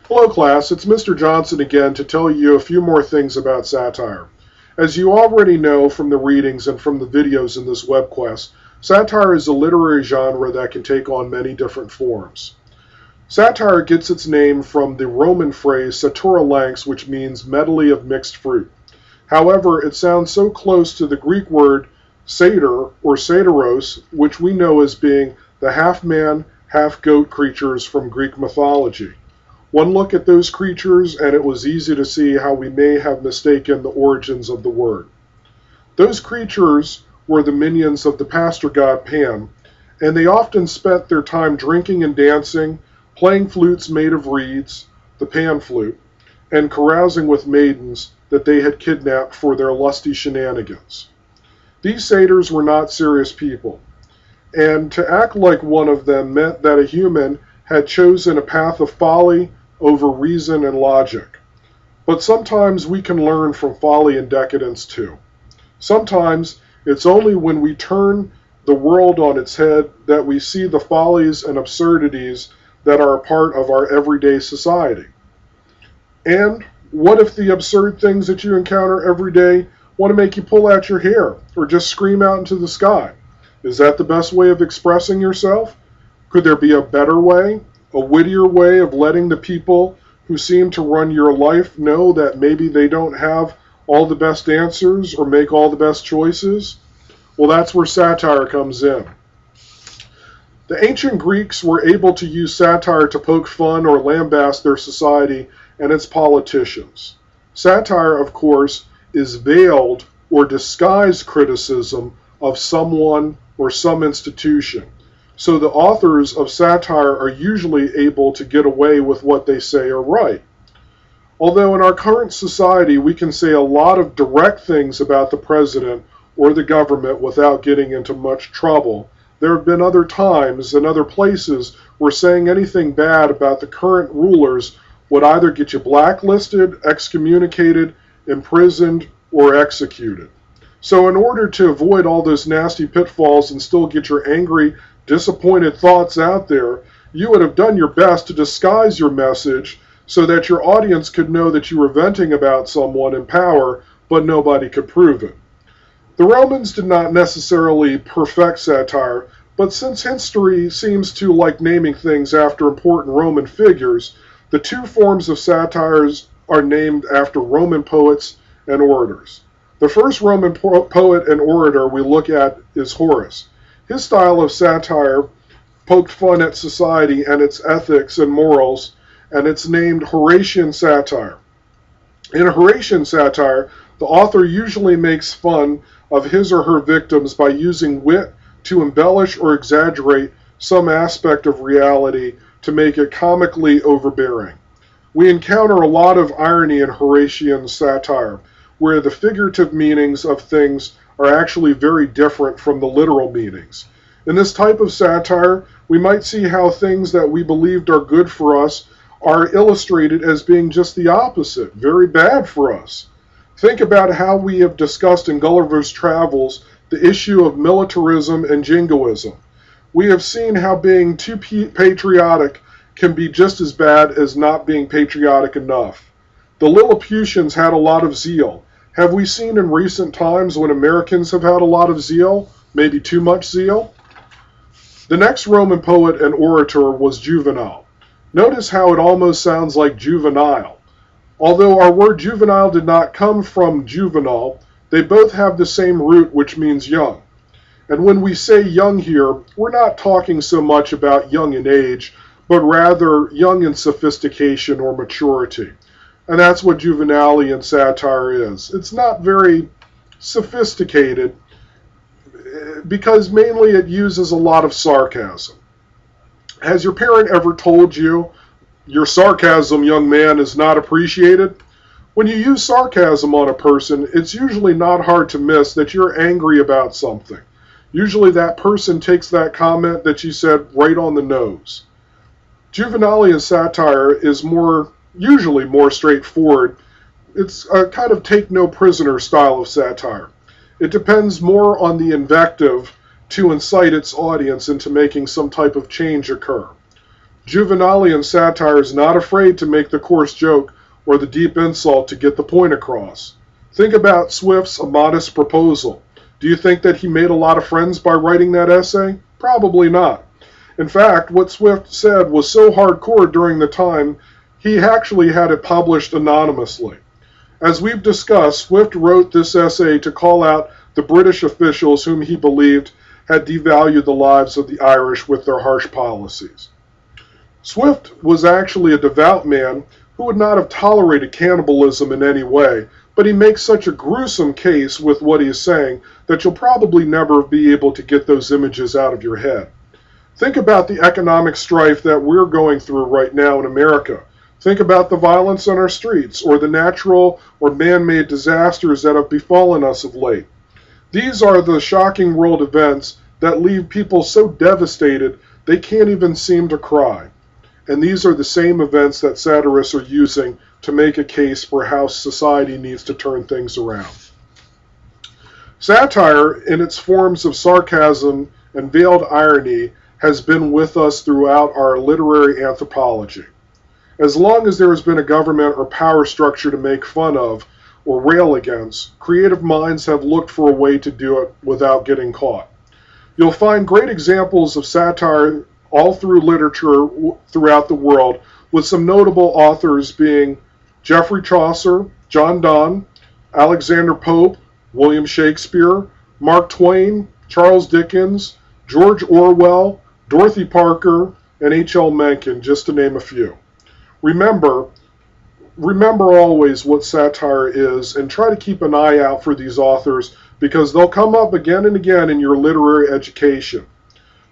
Hello class, it's Mr. Johnson again to tell you a few more things about satire. As you already know from the readings and from the videos in this WebQuest, satire is a literary genre that can take on many different forms. Satire gets its name from the Roman phrase satura, which means medley of mixed fruit. However, it sounds so close to the Greek word satyr or satyros, which we know as being the half-man, half-goat creatures from Greek mythology. One look at those creatures and it was easy to see how we may have mistaken the origins of the word. Those creatures were the minions of the pastor god Pan, and they often spent their time drinking and dancing, playing flutes made of reeds, the pan flute, and carousing with maidens that they had kidnapped for their lusty shenanigans. These satyrs were not serious people, and to act like one of them meant that a human had chosen a path of folly over reason and logic. But sometimes we can learn from folly and decadence too. Sometimes it's only when we turn the world on its head that we see the follies and absurdities that are a part of our everyday society. And what if the absurd things that you encounter every day want to make you pull out your hair or just scream out into the sky? Is that the best way of expressing yourself? Could there be a better way, a wittier way of letting the people who seem to run your life know that maybe they don't have all the best answers or make all the best choices? Well, that's where satire comes in. The ancient Greeks were able to use satire to poke fun or lambaste their society and its politicians. Satire, of course, is veiled or disguised criticism of someone or some institution. So the authors of satire are usually able to get away with what they say or write. Although in our current society we can say a lot of direct things about the president or the government without getting into much trouble, there have been other times and other places where saying anything bad about the current rulers would either get you blacklisted, excommunicated, imprisoned, or executed. So in order to avoid all those nasty pitfalls and still get your angry, disappointed thoughts out there, you would have done your best to disguise your message so that your audience could know that you were venting about someone in power, but nobody could prove it. The Romans did not necessarily perfect satire, but since history seems to like naming things after important Roman figures, the two forms of satires are named after Roman poets and orators. The first Roman poet and orator we look at is Horace. His style of satire poked fun at society and its ethics and morals, and it's named Horatian satire. In Horatian satire, the author usually makes fun of his or her victims by using wit to embellish or exaggerate some aspect of reality to make it comically overbearing. We encounter a lot of irony in Horatian satire, where the figurative meanings of things are actually very different from the literal meanings. In this type of satire, we might see how things that we believed are good for us are illustrated as being just the opposite, very bad for us. Think about how we have discussed in Gulliver's Travels the issue of militarism and jingoism. We have seen how being too patriotic can be just as bad as not being patriotic enough. The Lilliputians had a lot of zeal. Have we seen in recent times when Americans have had a lot of zeal, maybe too much zeal? The next Roman poet and orator was Juvenal. Notice how it almost sounds like juvenile. Although our word juvenile did not come from juvenal, they both have the same root, which means young. And when we say young here, we're not talking so much about young in age, but rather young in sophistication or maturity. And that's what Juvenalian satire is. It's not very sophisticated because mainly it uses a lot of sarcasm. Has your parent ever told you, "Your sarcasm, young man, is not appreciated"? When you use sarcasm on a person, it's usually not hard to miss that you're angry about something. Usually that person takes that comment that you said right on the nose. Juvenalian satire is usually more straightforward. It's a kind of take-no-prisoner style of satire. It depends more on the invective to incite its audience into making some type of change occur. Juvenalian satire is not afraid to make the coarse joke or the deep insult to get the point across. Think about Swift's A Modest Proposal. Do you think that he made a lot of friends by writing that essay? Probably not. In fact, what Swift said was so hardcore during the time, he actually had it published anonymously. As we've discussed, Swift wrote this essay to call out the British officials whom he believed had devalued the lives of the Irish with their harsh policies. Swift was actually a devout man who would not have tolerated cannibalism in any way, but he makes such a gruesome case with what he is saying that you'll probably never be able to get those images out of your head. Think about the economic strife that we're going through right now in America. Think about the violence on our streets, or the natural or man-made disasters that have befallen us of late. These are the shocking world events that leave people so devastated they can't even seem to cry. And these are the same events that satirists are using to make a case for how society needs to turn things around. Satire, in its forms of sarcasm and veiled irony, has been with us throughout our literary anthropology. As long as there has been a government or power structure to make fun of or rail against, creative minds have looked for a way to do it without getting caught. You'll find great examples of satire all through literature throughout the world, with some notable authors being Geoffrey Chaucer, John Donne, Alexander Pope, William Shakespeare, Mark Twain, Charles Dickens, George Orwell, Dorothy Parker, and H.L. Mencken, just to name a few. Remember always what satire is, and try to keep an eye out for these authors because they'll come up again and again in your literary education.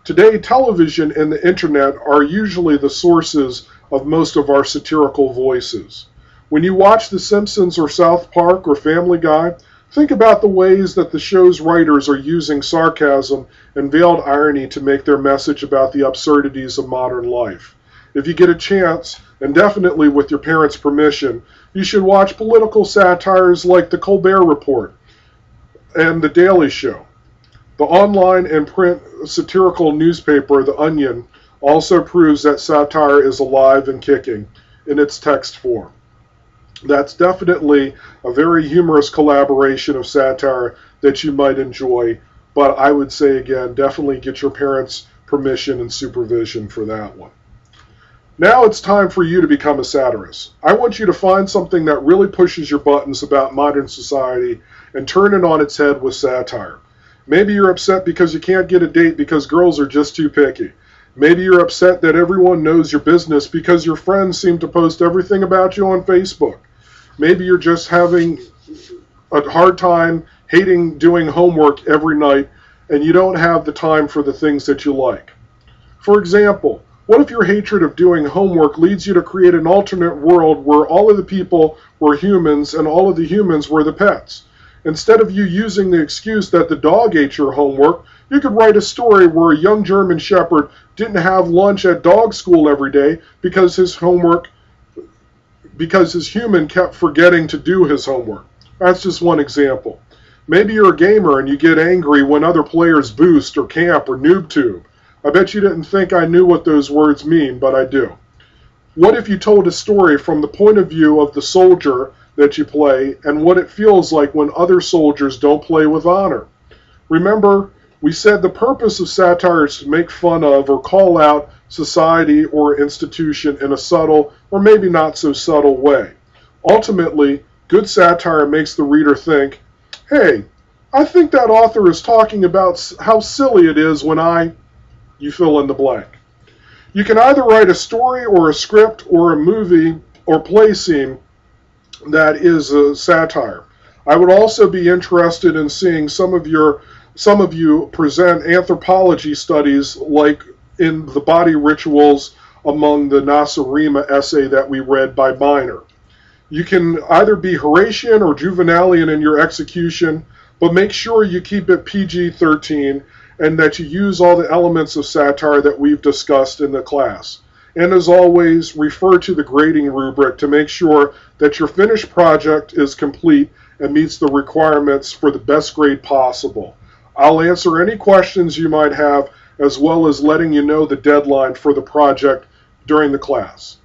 Today, television and the internet are usually the sources of most of our satirical voices. When you watch The Simpsons or South Park or Family Guy, think about the ways that the show's writers are using sarcasm and veiled irony to make their message about the absurdities of modern life. If you get a chance, and definitely with your parents' permission, you should watch political satires like The Colbert Report and The Daily Show. The online and print satirical newspaper, The Onion, also proves that satire is alive and kicking in its text form. That's definitely a very humorous collaboration of satire that you might enjoy, but I would say again, definitely get your parents' permission and supervision for that one. Now it's time for you to become a satirist. I want you to find something that really pushes your buttons about modern society and turn it on its head with satire. Maybe you're upset because you can't get a date because girls are just too picky. Maybe you're upset that everyone knows your business because your friends seem to post everything about you on Facebook. Maybe you're just having a hard time hating doing homework every night and you don't have the time for the things that you like. For example, what if your hatred of doing homework leads you to create an alternate world where all of the people were humans and all of the humans were the pets? Instead of you using the excuse that the dog ate your homework, you could write a story where a young German Shepherd didn't have lunch at dog school every day because his human kept forgetting to do his homework. That's just one example. Maybe you're a gamer and you get angry when other players boost or camp or noob tube. I bet you didn't think I knew what those words mean, but I do. What if you told a story from the point of view of the soldier that you play and what it feels like when other soldiers don't play with honor? Remember, we said the purpose of satire is to make fun of or call out society or institution in a subtle or maybe not so subtle way. Ultimately, good satire makes the reader think, hey, I think that author is talking about how silly it is when you fill in the blank. You can either write a story or a script or a movie or play scene that is a satire. I would also be interested in seeing some of you present anthropology studies like in the body rituals among the Nasarima essay that we read by Miner. You can either be Horatian or Juvenalian in your execution, but make sure you keep it PG-13 and that you use all the elements of satire that we've discussed in the class. And as always, refer to the grading rubric to make sure that your finished project is complete and meets the requirements for the best grade possible. I'll answer any questions you might have, as well as letting you know the deadline for the project during the class.